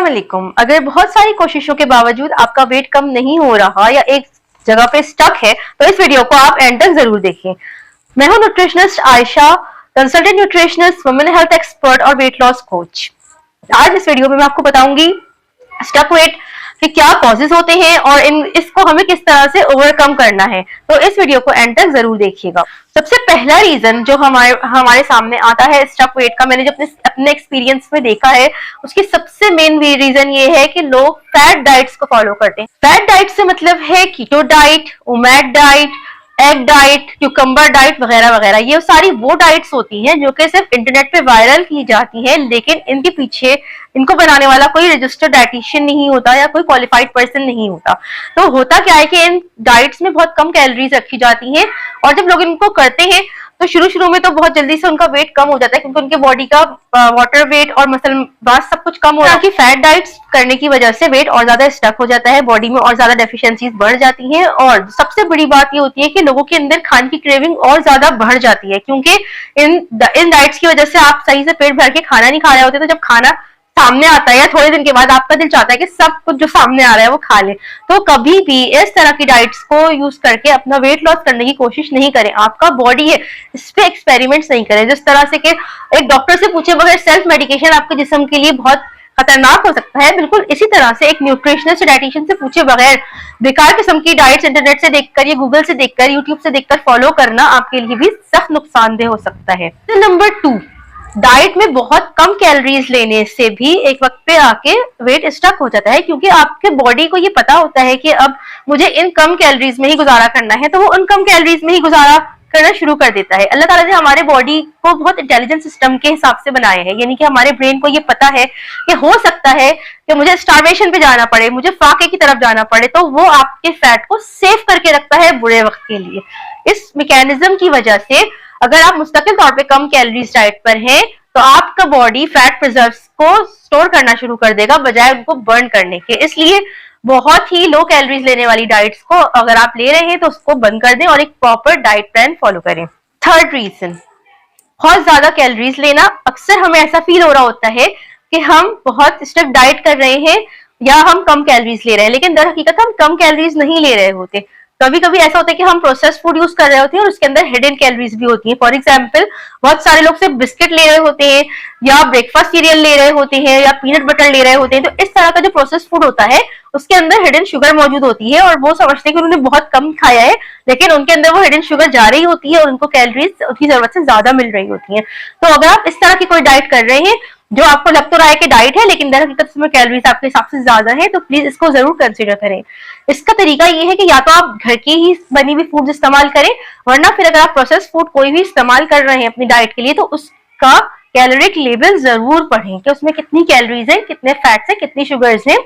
अस्सलामुअलैकुम। अगर बहुत सारी कोशिशों के बावजूद आपका वेट कम नहीं हो रहा या एक जगह पे स्टक है तो इस वीडियो को आप एंड तक जरूर देखें। मैं हूं nutritionist Ayesha, consultant nutritionist, women health expert और वेट लॉस कोच। आज इस वीडियो में मैं आपको बताऊंगी स्टक वेट के क्या कॉजेज होते हैं और इसको हमें किस तरह से ओवरकम करना है। तो इस वीडियो को एंड तक जरूर देखिएगा। सबसे पहला रीजन जो हमारे सामने आता है स्टक वेट का, मैंने जब अपने एक्सपीरियंस में देखा है, उसकी सबसे मेन रीजन ये है कि लोग फैट डाइट्स को फॉलो करते हैं। फैट डाइट से मतलब है keto diet, omega diet, egg diet, cucumber diet वगैरह वगैरह। ये सारी वो डाइट्स होती हैं जो कि सिर्फ इंटरनेट पे वायरल की जाती हैं, लेकिन इनके पीछे इनको बनाने वाला कोई रजिस्टर्ड डाइटिशियन नहीं होता या कोई क्वालिफाइड पर्सन नहीं होता। तो होता क्या है कि इन डाइट्स में बहुत कम कैलोरीज रखी जाती हैं और जब लोग इनको करते हैं तो शुरू में तो बहुत जल्दी से उनका वेट कम हो जाता है, क्योंकि उनके बॉडी का वाटर वेट और मसल मास सब कुछ कम हो जाता है। फैट डाइट्स करने की वजह से वेट और ज्यादा स्टक हो जाता है, बॉडी में और ज्यादा डेफिशिएंसीज बढ़ जाती हैं और सबसे बड़ी बात ये होती है कि लोगों के अंदर खाने की क्रेविंग और ज्यादा बढ़ जाती है, क्योंकि इन डाइट्स की वजह से आप सही से पेट भर के खाना नहीं खा रहे होते। तो जब खाना सामने आता है या थोड़े दिन के बाद आपका दिल चाहता है कि सब कुछ जो सामने आ रहा है वो खा ले। तो कभी भी इस तरह की डाइट्स को यूज करके अपना वेट लॉस करने की कोशिश नहीं करें। आपका बॉडी है, इस पे एक्सपेरिमेंट्स नहीं करें। जिस तरह से कि एक डॉक्टर से पूछे बगैर सेल्फ मेडिकेशन आपके जिस्म के लिए बहुत खतरनाक हो सकता है, बिल्कुल इसी तरह से एक न्यूट्रिशनिस्ट डाइटिशियन से पूछे बगैर बेकार किस्म की डाइट्स इंटरनेट से देखकर या गूगल से देखकर, यूट्यूब से देखकर फॉलो करना आपके लिए भी सख्त नुकसानदेह हो सकता है। नंबर 2, डाइट में बहुत कम कैलोरीज लेने से भी एक वक्त पे आके वेट स्टक हो जाता है, क्योंकि आपके बॉडी को ये पता होता है कि अब मुझे इन कम कैलोरीज में ही गुजारा करना है, तो वो उन कम कैलोरीज में ही गुजारा करना शुरू कर देता है। अल्लाह ताला ने हमारे बॉडी को बहुत इंटेलिजेंट सिस्टम के हिसाब से बनाया है, यानी कि हमारे ब्रेन को ये पता है कि हो सकता है कि मुझे स्टार्वेशन पे जाना पड़े, मुझे फाके की तरफ जाना पड़े, तो वो आपके फैट को सेव करके रखता है बुरे वक्त के लिए। इस मैकेनिज्म की वजह से अगर आप मुस्तकिल तौर पे कम कैलोरीज डाइट पर हैं तो आपका बॉडी फैट प्रिजर्व्स को स्टोर करना शुरू कर देगा बजाय उनको बर्न करने के। इसलिए बहुत ही लो कैलोरीज लेने वाली डाइट्स को अगर आप ले रहे हैं तो उसको बंद कर दें और एक प्रॉपर डाइट प्लान फॉलो करें। थर्ड रीजन, बहुत ज्यादा कैलोरीज लेना। अक्सर हमें ऐसा फील हो रहा होता है कि हम बहुत स्ट्रिक्ट डाइट कर रहे हैं या हम कम कैलोरीज ले रहे हैं, लेकिन दर हकीकत हम कम कैलोरीज नहीं ले रहे होते। कभी कभी ऐसा होता है कि हम प्रोसेस्ड फूड यूज कर रहे होते हैं और उसके अंदर हिडन कैलोरीज भी होती हैं। फॉर एग्जांपल, बहुत सारे लोग सिर्फ बिस्किट ले रहे होते हैं या ब्रेकफास्ट सीरियल ले रहे होते हैं या पीनट बटर ले रहे होते हैं। तो इस तरह का जो प्रोसेस्ड फूड होता है उसके अंदर हिडन शुगर मौजूद होती है और वो समझते हैं कि उन्होंने बहुत कम खाया है, लेकिन उनके अंदर वो हिडन शुगर जा रही होती है और उनको कैलोरीज उनकी जरूरत से ज्यादा मिल रही होती है। तो अगर आप इस तरह की कोई डाइट कर रहे हैं जो आपको लग तो रहा है कि डाइट है, लेकिन दर हकीकत में कैलोरीज आपके हिसाब से ज्यादा है, तो प्लीज इसको जरूर कंसीडर करें। इसका तरीका ये है कि या तो आप घर की ही बनी हुई फूड इस्तेमाल करें, वरना फिर अगर आप प्रोसेस्ड फूड कोई भी इस्तेमाल कर रहे हैं अपनी डाइट के लिए तो उसका कैलोरिक लेवल जरूर पढ़ें कि उसमें कितनी कैलोरीज है, कितने फैट्स है, कितनी शुगर्स हैं।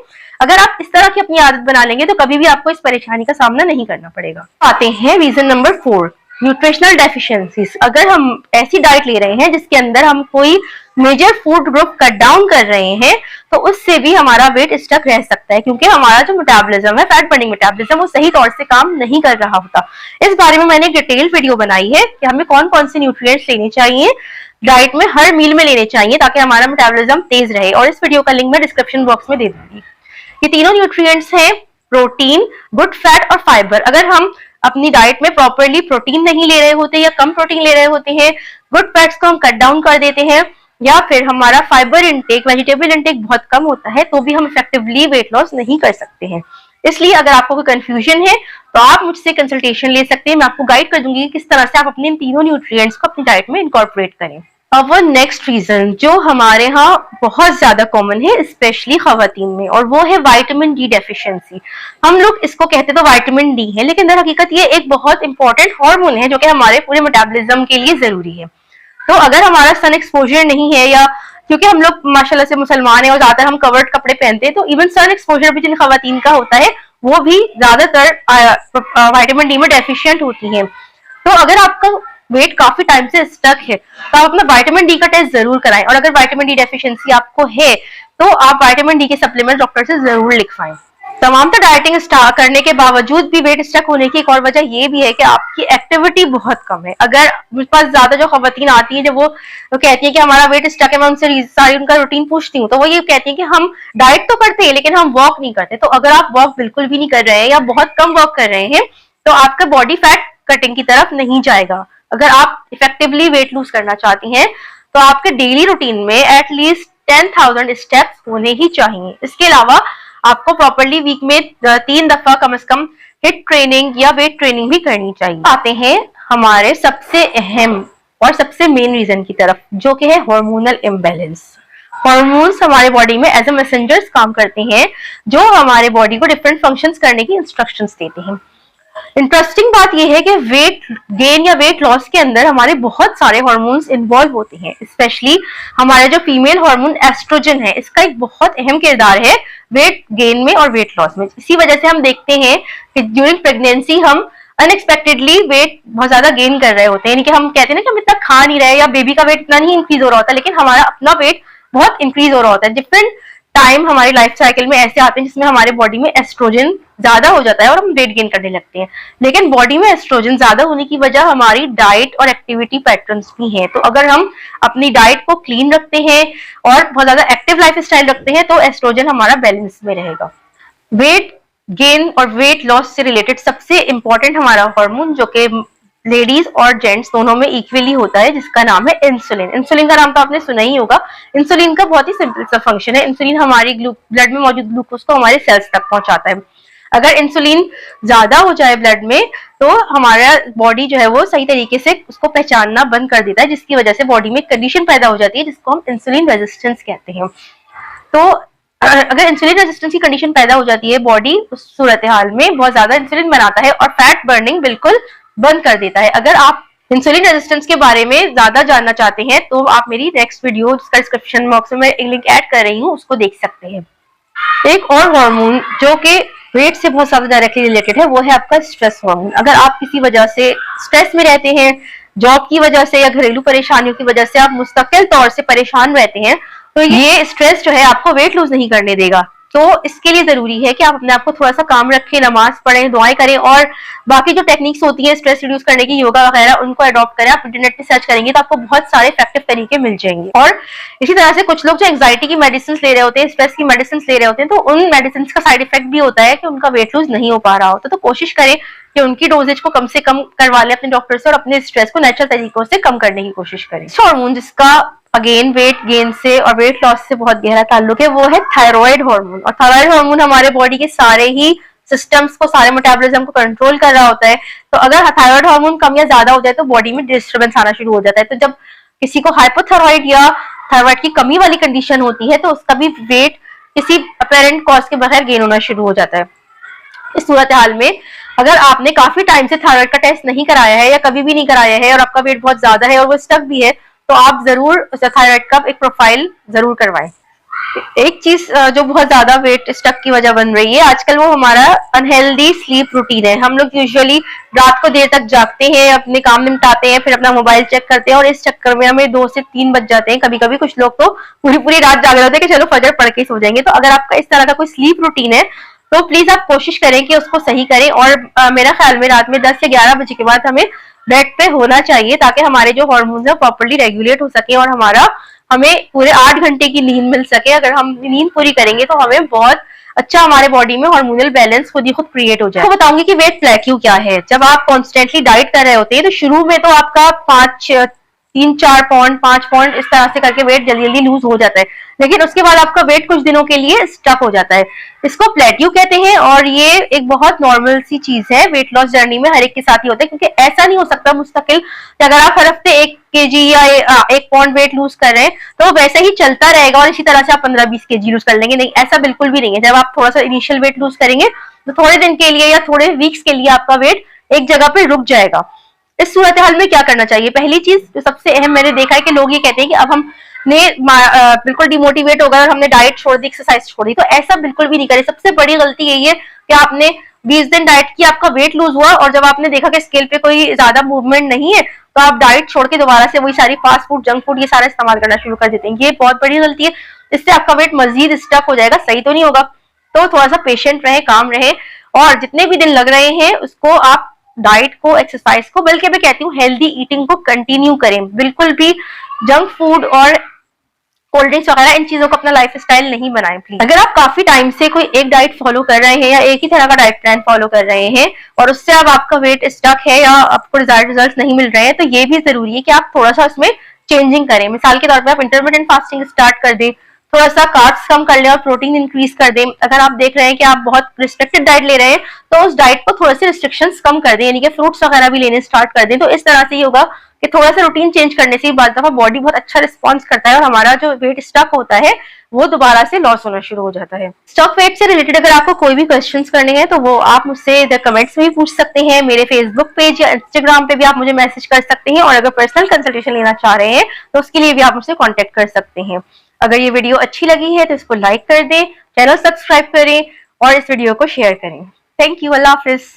अगर आप इस तरह की अपनी आदत बना लेंगे तो कभी भी आपको इस परेशानी का सामना नहीं करना पड़ेगा। आते हैं रीजन नंबर 4, न्यूट्रिशनल डेफिशिएंसीज। अगर हम ऐसी डाइट ले रहे हैं जिसके अंदर हम कोई major food group cut down कर रहे हैं तो उससे भी हमारा वेट स्टक रह सकता है, क्योंकि हमारा जो मेटाबॉलिज्म है, फैट बर्निंग मेटाबॉलिज्म, वो सही तौर से काम नहीं कर रहा होता। इस बारे में मैंने एक डिटेल वीडियो बनाई है कि हमें कौन कौन से न्यूट्रिएंट्स लेने चाहिए डाइट में, हर मील में लेने चाहिए ताकि हमारा मेटाबॉलिज्म तेज रहे, और इस वीडियो का लिंक मैं डिस्क्रिप्शन बॉक्स में दे दूंगी। ये तीनों न्यूट्रिएंट्स हैं प्रोटीन, गुड फैट और फाइबर। अगर हम अपनी डाइट में प्रॉपरली प्रोटीन नहीं ले रहे होते या कम प्रोटीन ले रहे होते हैं, गुड फैट्स को हम कट डाउन कर देते हैं, या फिर हमारा फाइबर इंटेक, वेजिटेबल इंटेक बहुत कम होता है, तो भी हम इफेक्टिवली वेट लॉस नहीं कर सकते हैं। इसलिए अगर आपको कोई कंफ्यूजन है तो आप मुझसे कंसल्टेशन ले सकते हैं। मैं आपको गाइड कर दूंगी कि किस तरह से आप अपने इन तीनों न्यूट्रिएंट्स को अपनी डाइट में इनकॉर्पोरेट करें। अब वो नेक्स्ट रीजन जो हमारे यहाँ बहुत ज्यादा कॉमन है, स्पेशली खवातीन में, और वो है विटामिन डी डेफिशिएंसी। हम लोग इसको कहते तो विटामिन डी है, लेकिन दर हकीकत ये एक बहुत इंपॉर्टेंट हार्मोन है जो कि हमारे पूरे मेटाबॉलिज्म के लिए जरूरी है। तो अगर हमारा सन एक्सपोजर नहीं है, या क्योंकि हम लोग माशाल्लाह से मुसलमान हैं और ज्यादातर हम कवर्ड कपड़े पहनते हैं, तो इवन सन एक्सपोजर भी जिन खवातीन का होता है वो भी ज्यादातर विटामिन डी में डेफिशिएंट होती हैं। तो अगर आपका वेट काफी टाइम से स्टक है तो आप अपना विटामिन डी का टेस्ट जरूर कराएं, और अगर विटामिन डी डेफिशिएंसी आपको है तो आप विटामिन डी के सप्लीमेंट डॉक्टर से जरूर लिखवाएं। तमाम तो डाइटिंग स्टार्ट करने के बावजूद भी वेट स्टक होने की एक और वजह ये भी है कि आपकी एक्टिविटी बहुत कम है। अगर मेरे पास ज्यादा जो खवातीन आती है, जब वो कहती है कि हमारा वेट स्टक है, मैं उनसे सारी उनका रूटीन पूछती हूँ, तो वो ये कहती है कि हम डाइट तो करते हैं लेकिन हम वॉक नहीं करते। तो अगर आप वॉक बिल्कुल भी नहीं कर रहे हैं या बहुत कम वॉक कर रहे हैं तो आपका बॉडी फैट कटिंग की तरफ नहीं जाएगा। अगर आप इफेक्टिवली वेट लूज करना चाहती हैं तो आपके डेली रूटीन में एटलीस्ट 10,000 स्टेप्स होने ही चाहिए। इसके अलावा आपको प्रॉपरली वीक में 3 दफा कम से कम हिट ट्रेनिंग या वेट ट्रेनिंग भी करनी चाहिए। आते हैं हमारे सबसे अहम और सबसे मेन रीजन की तरफ, जो कि है हार्मोनल इम्बैलेंस। हार्मोन्स हमारे बॉडी में एज ए मैसेंजर्स काम करते हैं, जो हमारे बॉडी को डिफरेंट फंक्शंस करने की इंस्ट्रक्शंस देते हैं। इंटरेस्टिंग बात यह है कि वेट गेन या वेट लॉस के अंदर हमारे बहुत सारे हार्मोन्स इन्वॉल्व होते हैं। स्पेशली हमारे जो फीमेल हार्मोन एस्ट्रोजन है, इसका एक बहुत अहम किरदार है वेट गेन में और वेट लॉस में। इसी वजह से हम देखते हैं कि ड्यूरिंग प्रेगनेंसी हम अनएक्सपेक्टेडली वेट बहुत ज्यादा गेन कर रहे होते हैं। यानी कि हम कहते हैं ना कि हम इतना खा नहीं रहे या बेबी का वेट इतना नहीं इंक्रीज हो रहा होता, लेकिन हमारा अपना वेट बहुत इंक्रीज हो रहा होता है। डिफरेंट टाइम हमारी लाइफ साइकिल में ऐसे आते हैं जिसमें हमारे बॉडी में एस्ट्रोजन ज्यादा हो जाता है और हम वेट गेन करने लगते हैं। लेकिन बॉडी में एस्ट्रोजन ज्यादा होने की वजह हमारी डाइट और एक्टिविटी पैटर्न्स भी हैं। तो अगर हम अपनी डाइट को क्लीन रखते हैं और बहुत ज्यादा एक्टिव लाइफ स्टाइल रखते हैं तो एस्ट्रोजन हमारा बैलेंस में रहेगा। वेट गेन और वेट लॉस से रिलेटेड सबसे इंपॉर्टेंट हमारा हार्मोन, जो कि लेडीज और जेंट्स दोनों में इक्वली होता है, जिसका नाम है इंसुलिन। इंसुलिन का नाम तो आपने सुना ही होगा। इंसुलिन का बहुत ही सिंपल सा फंक्शन है। इंसुलिन हमारी ब्लड में मौजूद ग्लूकोज को हमारे सेल्स तक पहुंचाता है। अगर इंसुलिन ज्यादा हो जाए ब्लड में तो हमारा बॉडी जो है वो सही तरीके से उसको पहचानना बंद कर देता है, जिसकी वजह से बॉडी में कंडीशन पैदा हो जाती है जिसको हम इंसुलिन रेजिस्टेंस कहते हैं। तो अगर इंसुलिन रेजिस्टेंस की कंडीशन पैदा हो जाती है, बॉडी उस सूरत हाल में बहुत ज्यादा इंसुलिन बनाता है और फैट बर्निंग बिल्कुल बंद कर देता है। अगर आप इंसुलिन रेजिस्टेंस के बारे में ज्यादा जानना चाहते हैं तो आप मेरी नेक्स्ट वीडियो, जिसका डिस्क्रिप्शन बॉक्स में मैं एक लिंक ऐड कर रही हूँ, उसको देख सकते हैं। एक और हार्मोन जो कि वेट से बहुत ज्यादा डायरेक्टली रिलेटेड है, वो है आपका स्ट्रेस हार्मोन। अगर आप किसी वजह से स्ट्रेस में रहते हैं, जॉब की वजह से या घरेलू परेशानियों की वजह से आप मुस्तकिल तौर से परेशान रहते हैं, तो ये स्ट्रेस जो है आपको वेट लूज नहीं करने देगा। तो इसके लिए जरूरी है कि आप अपने आप को थोड़ा सा काम रखें, नमाज पढ़ें, दुआएं करें और बाकी जो टेक्निक्स होती हैं स्ट्रेस रिड्यूस करने की, योगा वगैरह, उनको अडॉप्ट करें। आप इंटरनेट पे सर्च करेंगे तो आपको बहुत सारे इफेक्टिव तरीके मिल जाएंगे। और इसी तरह से कुछ लोग जो एंग्जाइटी की मेडिसिन ले रहे होते हैं, स्ट्रेस की मेडिसिन ले रहे होते हैं, तो उन मेडिसिन का साइड इफेक्ट भी होता है कि उनका वेट लूज नहीं हो पा रहा होता। तो कोशिश करें कि उनकी डोजेज को कम से कम करवा लें अपने डॉक्टर से और अपने स्ट्रेस को नेचुरल तरीकों से कम करने की कोशिश करें। हार्मोन जिसका अगेन वेट गेन से और वेट लॉस से बहुत गहरा ताल्लुक है, वो है थायराइड हार्मोन। और थायराइड हार्मोन हमारे बॉडी के सारे ही सिस्टम्स को, सारे मेटाबॉलिज्म को कंट्रोल कर रहा होता है। तो अगर थायराइड हार्मोन कम या ज्यादा हो जाए तो बॉडी में डिस्टर्बेंस आना शुरू हो जाता है। तो जब किसी को हाइपोथायराइड या थायराइड की कमी वाली कंडीशन होती है तो उसका भी वेट किसी अपेरेंट कॉज के बगैर गेन होना शुरू हो जाता है। इस सूरत हाल में अगर आपने काफी टाइम से थायराइड का टेस्ट नहीं कराया है या कभी भी नहीं कराया है और आपका वेट बहुत ज्यादा है और वो स्टक भी है, तो आप जरूर थायराइड का एक प्रोफाइल जरूर करवाएं। एक चीज जो बहुत ज्यादा वेट स्टक की वजह बन रही है आजकल, वो हमारा अनहेल्दी स्लीप रूटीन है। हम लोग यूजुअली रात को देर तक जागते हैं, अपने काम निपटाते हैं, फिर अपना मोबाइल चेक करते हैं और इस चक्कर में हमें 2 से 3 बज जाते हैं। कभी कभी कुछ लोग तो पूरी पूरी रात जाग रहे होते हैं कि चलो फजर पढ़ के सो जाएंगे। तो अगर आपका इस तरह का कोई स्लीप रूटीन है तो प्लीज आप कोशिश करें कि उसको सही करें। और मेरा ख्याल में रात में 10 से 11 बजे के बाद हमें बेड पे होना चाहिए, ताकि हमारे जो हार्मोन्स है प्रॉपर्ली रेगुलेट हो सके और हमें पूरे 8 घंटे की नींद मिल सके। अगर हम नींद पूरी करेंगे तो हमें बहुत अच्छा हमारे बॉडी में हार्मोनल बैलेंस खुद ही खुद क्रिएट हो जाए। तो बताऊंगी कि वेट प्लेट्यू क्या है। जब आप कॉन्स्टेंटली डाइट कर रहे होते हैं तो शुरू में तो आपका 3-4 पॉइंट 5 पॉइंट इस तरह से करके वेट जल्दी जल्दी लूज हो जाता है, लेकिन उसके बाद आपका वेट कुछ दिनों के लिए स्टक हो जाता है। इसको प्लेट्यू कहते हैं और ये एक बहुत नॉर्मल सी चीज है वेट लॉस जर्नी में, हर एक के साथ ही होता है। क्योंकि ऐसा नहीं हो सकता मुस्तकिल कि अगर आप हर हफ्ते 1 kg या 1 पॉइंट वेट लूज कर रहे हैं तो वैसे ही चलता रहेगा और इसी तरह से आप 15-20 kg लूज कर लेंगे। नहीं, ऐसा बिल्कुल भी नहीं है। जब आप थोड़ा सा इनिशियल वेट लूज करेंगे तो थोड़े दिन के लिए या थोड़े वीक्स के लिए आपका वेट एक जगह पे रुक जाएगा। इस सूरत हाल में क्या करना चाहिए? पहली चीज जो सबसे अहम मैंने देखा है कि लोग ये कहते हैं कि अब हमने बिल्कुल डिमोटिवेट हो गए और हमने डाइट छोड़ दी, एक्सरसाइज छोड़ दी। तो ऐसा बिल्कुल भी नहीं करें। सबसे बड़ी गलती यही है कि आपने 20 दिन डाइट की, आपका वेट लूज हुआ और जब आपने देखा कि स्केल पे कोई ज्यादा मूवमेंट नहीं है तो आप डाइट छोड़ के दोबारा से वही सारी फास्ट फूड, जंक फूड ये सारा इस्तेमाल करना शुरू कर देते हैं। ये बहुत बड़ी गलती है। इससे आपका वेट मजीद स्टक हो जाएगा, सही तो नहीं होगा। तो थोड़ा सा पेशेंट रहे, काम रहे, और जितने भी दिन लग रहे हैं उसको आप डाइट को, एक्सरसाइज को, बल्कि मैं कहती हूँ हेल्दी ईटिंग को कंटिन्यू करें। बिल्कुल भी जंक फूड और कोल्ड ड्रिंक्स वगैरह इन चीजों को अपना लाइफ स्टाइल नहीं बनाएं प्लीज। अगर आप काफी टाइम से कोई एक डाइट फॉलो कर रहे हैं या एक ही तरह का डाइट प्लान फॉलो कर रहे हैं और उससे अब आपका वेट स्टक है या आपको रिजल्ट नहीं मिल रहे हैं, तो ये भी जरूरी है कि आप थोड़ा सा उसमें चेंजिंग करें। मिसाल के तौर पर आप इंटरमिटेंट फास्टिंग स्टार्ट कर दें, थोड़ा सा कार्ब्स कम कर लें और प्रोटीन इंक्रीज कर दें। अगर आप देख रहे हैं कि आप बहुत रिस्ट्रिक्टेड डाइट ले रहे हैं तो उस डाइट को थोड़े से रिस्ट्रिक्शंस कम कर दें, यानी कि फ्रूट्स वगैरह भी लेने स्टार्ट कर दें। तो इस तरह से ये होगा कि थोड़ा सा रूटीन चेंज करने से बाद दफा बॉडी बहुत अच्छा रिस्पॉन्स करता है और हमारा जो वेट स्टक होता है वो दोबारा से लॉस होना शुरू हो जाता है। स्टॉक वेट से रिलेटेड अगर आपको कोई भी क्वेश्चंस करने हैं तो वो आप मुझसे कमेंट्स में भी पूछ सकते हैं, मेरे फेसबुक पेज या इंस्टाग्राम पे भी आप मुझे मैसेज कर सकते हैं, और अगर पर्सनल कंसल्टेशन लेना चाह रहे हैं तो उसके लिए भी आप मुझसे कॉन्टेक्ट कर सकते हैं। अगर ये वीडियो अच्छी लगी है तो इसको लाइक कर दें, चैनल सब्सक्राइब करें और इस वीडियो को शेयर करें। Thank you, Allah Hafiz.